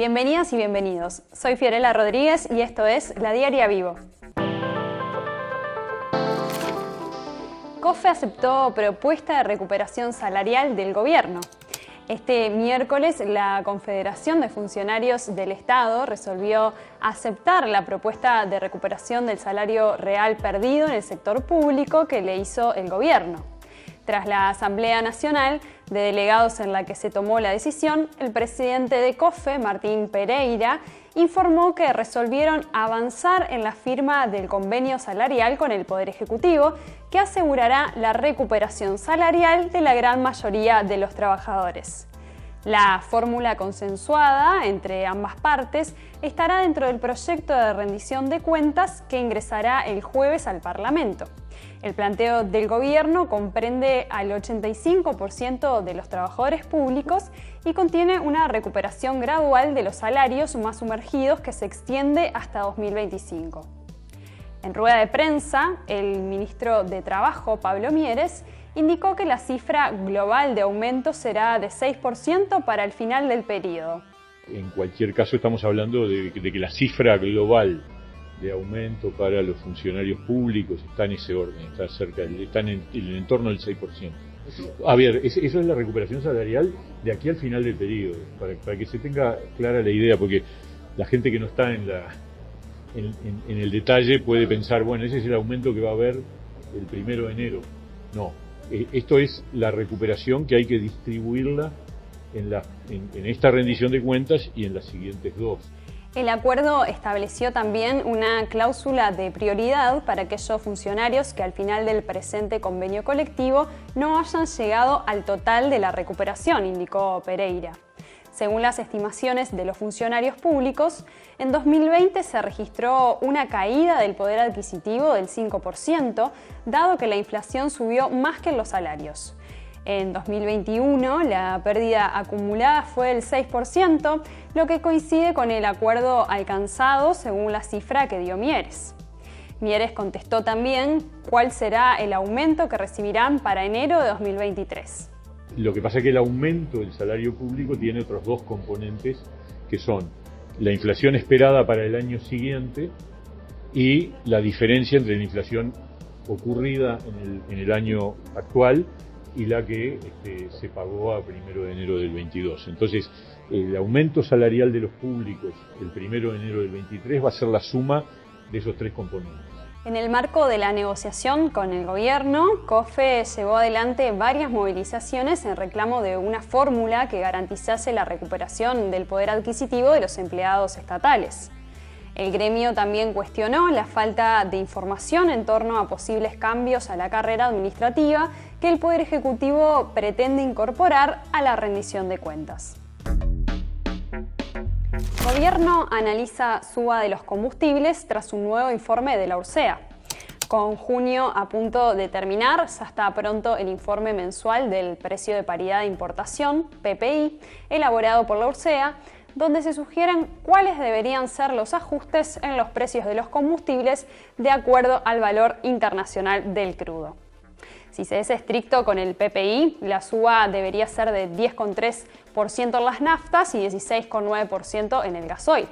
Bienvenidas y bienvenidos. Soy Fiorella Rodríguez y esto es La Diaria Vivo. COFE aceptó propuesta de recuperación salarial del gobierno. Este miércoles, la Confederación de Funcionarios del Estado resolvió aceptar la propuesta de recuperación del salario real perdido en el sector público que le hizo el gobierno. Tras la Asamblea Nacional de Delegados en la que se tomó la decisión, el presidente de COFE, Martín Pereira, informó que resolvieron avanzar en la firma del convenio salarial con el Poder Ejecutivo, que asegurará la recuperación salarial de la gran mayoría de los trabajadores. La fórmula consensuada entre ambas partes estará dentro del proyecto de rendición de cuentas que ingresará el jueves al Parlamento. El planteo del gobierno comprende al 85% de los trabajadores públicos y contiene una recuperación gradual de los salarios más sumergidos que se extiende hasta 2025. En rueda de prensa, el ministro de Trabajo, Pablo Mieres, indicó que la cifra global de aumento será de 6% para el final del periodo. En cualquier caso estamos hablando de que la cifra global de aumento para los funcionarios públicos está en ese orden, está en el entorno del 6%. A ver, eso es la recuperación salarial de aquí al final del periodo, para que se tenga clara la idea, porque la gente que no está en el detalle puede pensar, bueno, ese es el aumento que va a haber el 1 de enero. No, esto es la recuperación que hay que distribuirla en esta rendición de cuentas y en las siguientes dos. El acuerdo estableció también una cláusula de prioridad para aquellos funcionarios que al final del presente convenio colectivo no hayan llegado al total de la recuperación, indicó Pereira. Según las estimaciones de los funcionarios públicos, en 2020 se registró una caída del poder adquisitivo del 5%, dado que la inflación subió más que los salarios. En 2021, la pérdida acumulada fue del 6%, lo que coincide con el acuerdo alcanzado según la cifra que dio Mieres. Mieres contestó también cuál será el aumento que recibirán para enero de 2023. Lo que pasa es que el aumento del salario público tiene otros dos componentes, que son la inflación esperada para el año siguiente y la diferencia entre la inflación ocurrida en el año actual y la que se pagó a 1 de enero del 22. Entonces, el aumento salarial de los públicos el 1 de enero del 23 va a ser la suma de esos tres componentes. En el marco de la negociación con el gobierno, COFE llevó adelante varias movilizaciones en reclamo de una fórmula que garantizase la recuperación del poder adquisitivo de los empleados estatales. El gremio también cuestionó la falta de información en torno a posibles cambios a la carrera administrativa que el Poder Ejecutivo pretende incorporar a la rendición de cuentas. El gobierno analiza suba de los combustibles tras un nuevo informe de la URSEA. Con junio a punto de terminar, ya está pronto el informe mensual del precio de paridad de importación, PPI, elaborado por la URSEA, donde se sugieren cuáles deberían ser los ajustes en los precios de los combustibles de acuerdo al valor internacional del crudo. Si se es estricto con el PPI, la suba debería ser de 10,3% en las naftas y 16,9% en el gasoil.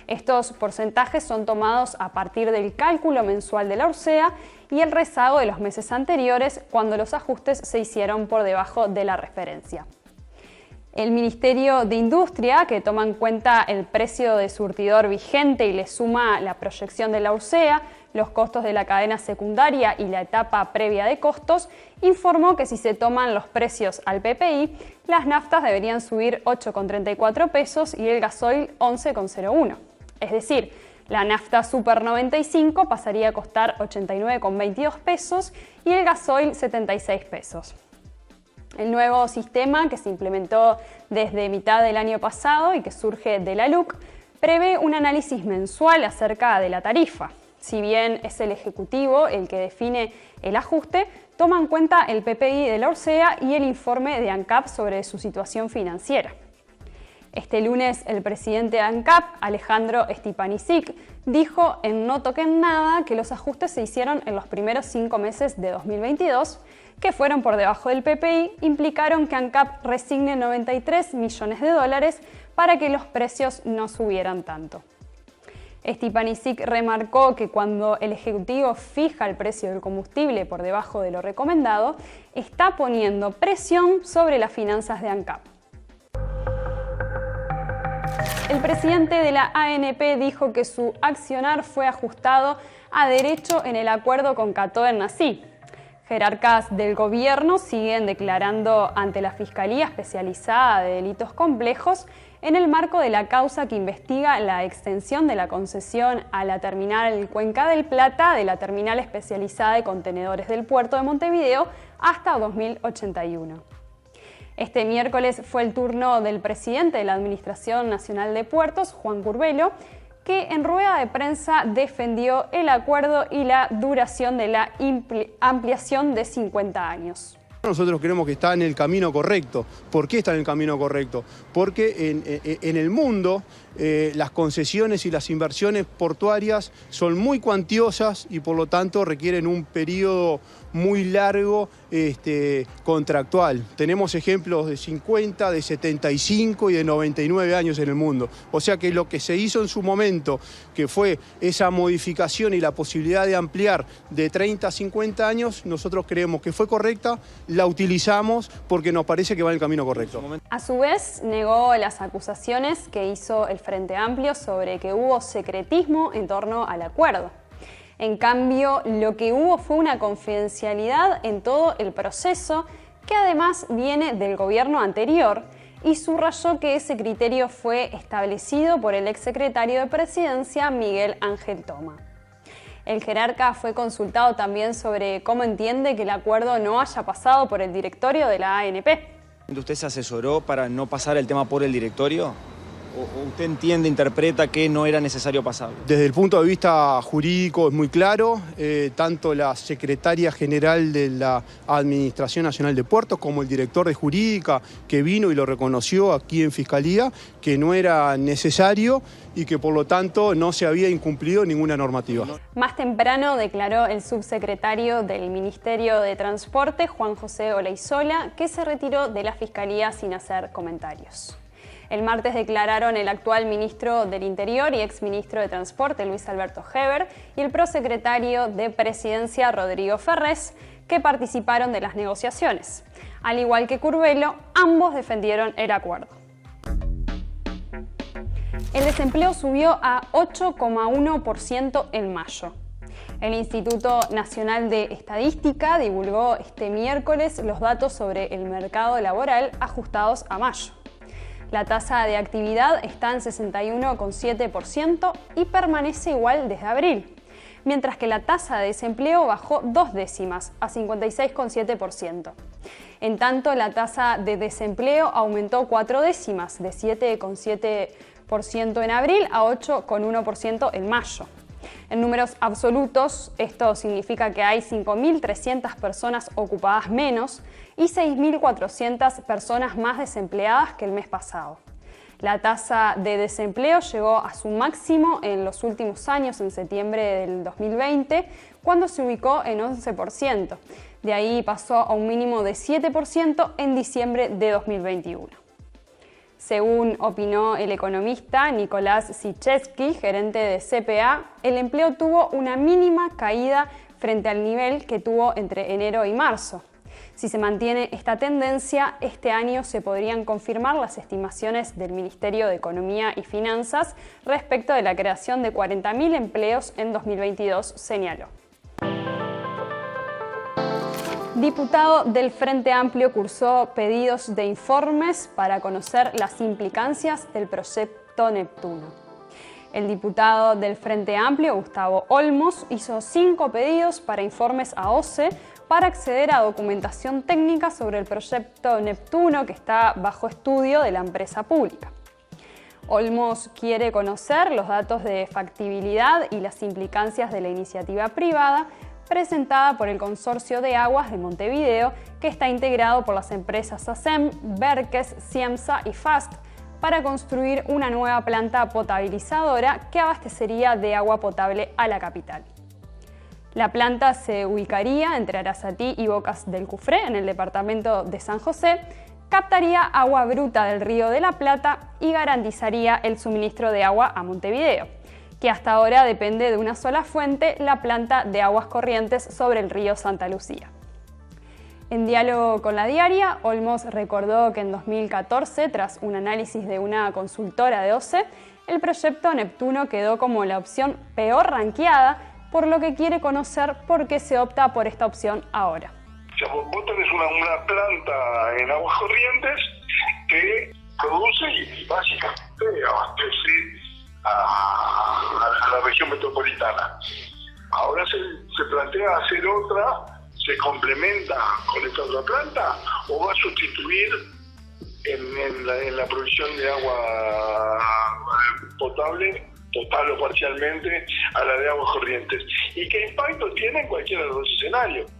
Estos porcentajes son tomados a partir del cálculo mensual de la URSEA y el rezago de los meses anteriores, cuando los ajustes se hicieron por debajo de la referencia. El Ministerio de Industria, que toma en cuenta el precio de surtidor vigente y le suma la proyección de la URSEA, los costos de la cadena secundaria y la etapa previa de costos, informó que si se toman los precios al PPI, las naftas deberían subir 8,34 pesos y el gasoil 11,01. Es decir, la nafta Super 95 pasaría a costar 89,22 pesos y el gasoil 76 pesos. El nuevo sistema, que se implementó desde mitad del año pasado y que surge de la LUC, prevé un análisis mensual acerca de la tarifa. Si bien es el Ejecutivo el que define el ajuste, toma en cuenta el PPI de la URSEA y el informe de ANCAP sobre su situación financiera. Este lunes, el presidente de ANCAP, Alejandro Stepanisic, dijo en No Toquen Nada que los ajustes se hicieron en los primeros 5 meses de 2022, que fueron por debajo del PPI, implicaron que ANCAP resigne 93 millones de dólares para que los precios no subieran tanto. Stepanisic remarcó que cuando el Ejecutivo fija el precio del combustible por debajo de lo recomendado, está poniendo presión sobre las finanzas de ANCAP. El presidente de la ANP dijo que su accionar fue ajustado a derecho en el acuerdo con Cato Ernassi. Jerarcas del gobierno siguen declarando ante la Fiscalía Especializada de Delitos Complejos en el marco de la causa que investiga la extensión de la concesión a la terminal Cuenca del Plata de la Terminal Especializada de Contenedores del Puerto de Montevideo hasta 2081. Este miércoles fue el turno del presidente de la Administración Nacional de Puertos, Juan Curbelo, que en rueda de prensa defendió el acuerdo y la duración de la ampliación de 50 años. Nosotros creemos que está en el camino correcto. ¿Por qué está en el camino correcto? Porque en el mundo las concesiones y las inversiones portuarias son muy cuantiosas y por lo tanto requieren un periodo muy largo contractual. Tenemos ejemplos de 50, de 75 y de 99 años en el mundo. O sea que lo que se hizo en su momento, que fue esa modificación y la posibilidad de ampliar de 30 a 50 años, nosotros creemos que fue correcta, la utilizamos porque nos parece que va en el camino correcto. A su vez, negó las acusaciones que hizo el Frente Amplio sobre que hubo secretismo en torno al acuerdo. En cambio, lo que hubo fue una confidencialidad en todo el proceso, que además viene del gobierno anterior, y subrayó que ese criterio fue establecido por el exsecretario de Presidencia, Miguel Ángel Toma. El jerarca fue consultado también sobre cómo entiende que el acuerdo no haya pasado por el directorio de la ANP. ¿Usted se asesoró para no pasar el tema por el directorio? ¿O usted entiende, interpreta que no era necesario pasarlo? Desde el punto de vista jurídico es muy claro, tanto la secretaria general de la Administración Nacional de Puertos como el director de Jurídica, que vino y lo reconoció aquí en Fiscalía, que no era necesario y que por lo tanto no se había incumplido ninguna normativa. Más temprano declaró el subsecretario del Ministerio de Transporte, Juan José Olaizola, que se retiró de la Fiscalía sin hacer comentarios. El martes declararon el actual ministro del Interior y exministro de Transporte, Luis Alberto Heber, y el prosecretario de Presidencia, Rodrigo Ferrés, que participaron de las negociaciones. Al igual que Curbelo, ambos defendieron el acuerdo. El desempleo subió a 8,1% en mayo. El Instituto Nacional de Estadística divulgó este miércoles los datos sobre el mercado laboral ajustados a mayo. La tasa de actividad está en 61,7% y permanece igual desde abril, mientras que la tasa de desempleo bajó 2 décimas, a 56,7%. En tanto, la tasa de desempleo aumentó 4 décimas, de 7,7% en abril a 8,1% en mayo. En números absolutos, esto significa que hay 5.300 personas ocupadas menos y 6.400 personas más desempleadas que el mes pasado. La tasa de desempleo llegó a su máximo en los últimos años, en septiembre del 2020, cuando se ubicó en 11%. De ahí pasó a un mínimo de 7% en diciembre de 2021. Según opinó el economista Nicolás Sichevsky, gerente de CPA, el empleo tuvo una mínima caída frente al nivel que tuvo entre enero y marzo. Si se mantiene esta tendencia, este año se podrían confirmar las estimaciones del Ministerio de Economía y Finanzas respecto de la creación de 40.000 empleos en 2022, señaló. Diputado del Frente Amplio cursó pedidos de informes para conocer las implicancias del proyecto Neptuno. El diputado del Frente Amplio, Gustavo Olmos, hizo 5 pedidos para informes a OCE para acceder a documentación técnica sobre el proyecto Neptuno que está bajo estudio de la empresa pública. Olmos quiere conocer los datos de factibilidad y las implicancias de la iniciativa privada presentada por el Consorcio de Aguas de Montevideo, que está integrado por las empresas ASEM, Berques, Ciemsa y FAST, para construir una nueva planta potabilizadora que abastecería de agua potable a la capital. La planta se ubicaría entre Arasatí y Bocas del Cufré, en el departamento de San José, captaría agua bruta del Río de la Plata y garantizaría el suministro de agua a Montevideo, que hasta ahora depende de una sola fuente, la planta de aguas corrientes sobre el río Santa Lucía. En diálogo con La Diaria, Olmos recordó que en 2014, tras un análisis de una consultora de OCE, el proyecto Neptuno quedó como la opción peor ranqueada, por lo que quiere conocer por qué se opta por esta opción ahora. O sea, vos tenés una planta en aguas corrientes que produce y básicamente abastece a la región metropolitana. Ahora se plantea hacer otra, se complementa con esta otra planta o va a sustituir en la provisión de agua potable total o parcialmente a la de aguas corrientes. ¿Y qué impacto tiene en cualquiera de los dos escenarios?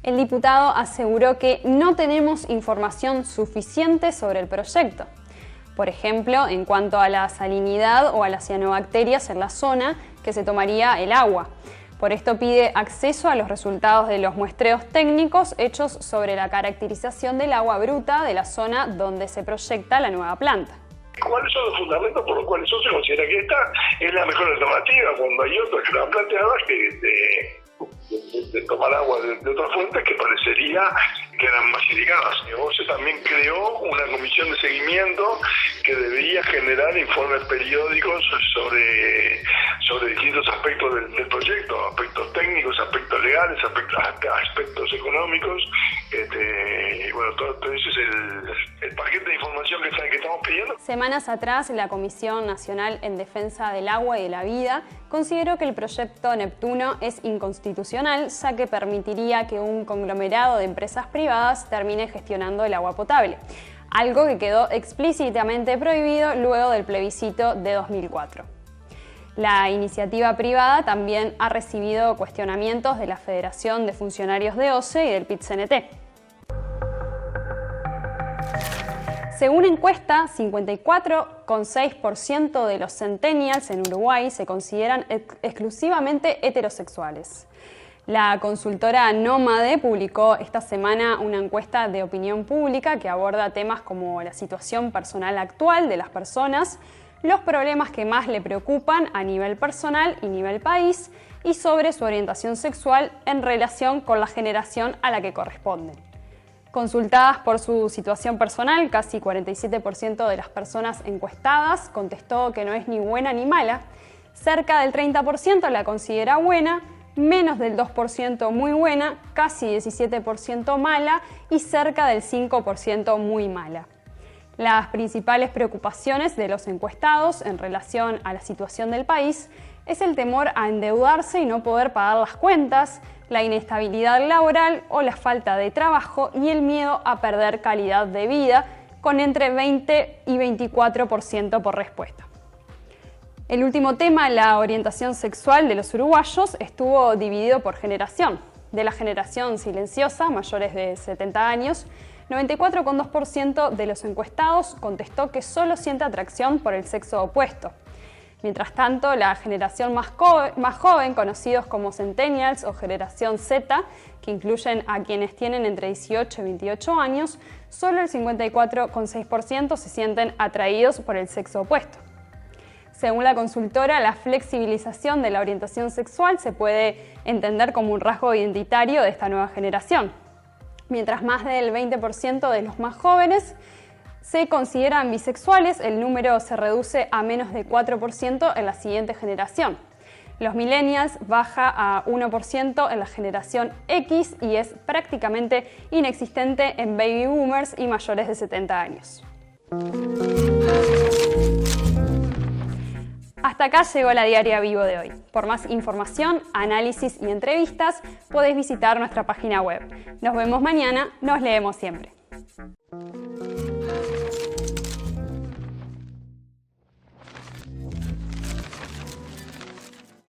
El diputado aseguró que no tenemos información suficiente sobre el proyecto. Por ejemplo, en cuanto a la salinidad o a las cianobacterias en la zona que se tomaría el agua. Por esto pide acceso a los resultados de los muestreos técnicos hechos sobre la caracterización del agua bruta de la zona donde se proyecta la nueva planta. ¿Cuáles son los fundamentos por los cuales se considera que esta es la mejor alternativa cuando hay otras que la han planteado de tomar agua de otras fuentes que parecería que eran más indicadas? OCE también creó una comisión de seguimiento que debería generar informes periódicos sobre distintos aspectos del proyecto, aspectos técnicos, aspectos legales, aspectos económicos. Bueno, todo ese es el paquete de información que estamos pidiendo. Semanas atrás, la Comisión Nacional en Defensa del Agua y de la Vida consideró que el proyecto Neptuno es inconstitucional, ya que permitiría que un conglomerado de empresas privadas termine gestionando el agua potable, algo que quedó explícitamente prohibido luego del plebiscito de 2004. La iniciativa privada también ha recibido cuestionamientos de la Federación de Funcionarios de OCE y del PIT-CNT. Según encuesta, 54,6% de los centennials en Uruguay se consideran exclusivamente heterosexuales. La consultora Nómade publicó esta semana una encuesta de opinión pública que aborda temas como la situación personal actual de las personas, los problemas que más le preocupan a nivel personal y nivel país, y sobre su orientación sexual en relación con la generación a la que corresponden. Consultadas por su situación personal, casi 47% de las personas encuestadas contestó que no es ni buena ni mala, cerca del 30% la considera buena, menos del 2% muy buena, casi 17% mala y cerca del 5% muy mala. Las principales preocupaciones de los encuestados en relación a la situación del país es el temor a endeudarse y no poder pagar las cuentas, la inestabilidad laboral o la falta de trabajo y el miedo a perder calidad de vida, con entre 20 y 24% por respuesta. El último tema, la orientación sexual de los uruguayos, estuvo dividido por generación. De la generación silenciosa, mayores de 70 años, 94,2% de los encuestados contestó que solo siente atracción por el sexo opuesto. Mientras tanto, la generación más joven, conocidos como Centennials o Generación Z, que incluyen a quienes tienen entre 18 y 28 años, solo el 54,6% se sienten atraídos por el sexo opuesto. Según la consultora, la flexibilización de la orientación sexual se puede entender como un rasgo identitario de esta nueva generación. Mientras más del 20% de los más jóvenes se consideran bisexuales, el número se reduce a menos de 4% en la siguiente generación. Los millennials baja a 1% en la generación X y es prácticamente inexistente en baby boomers y mayores de 70 años. Hasta acá llegó la Diaria Vivo de hoy. Por más información, análisis y entrevistas, podéis visitar nuestra página web. Nos vemos mañana, nos leemos siempre.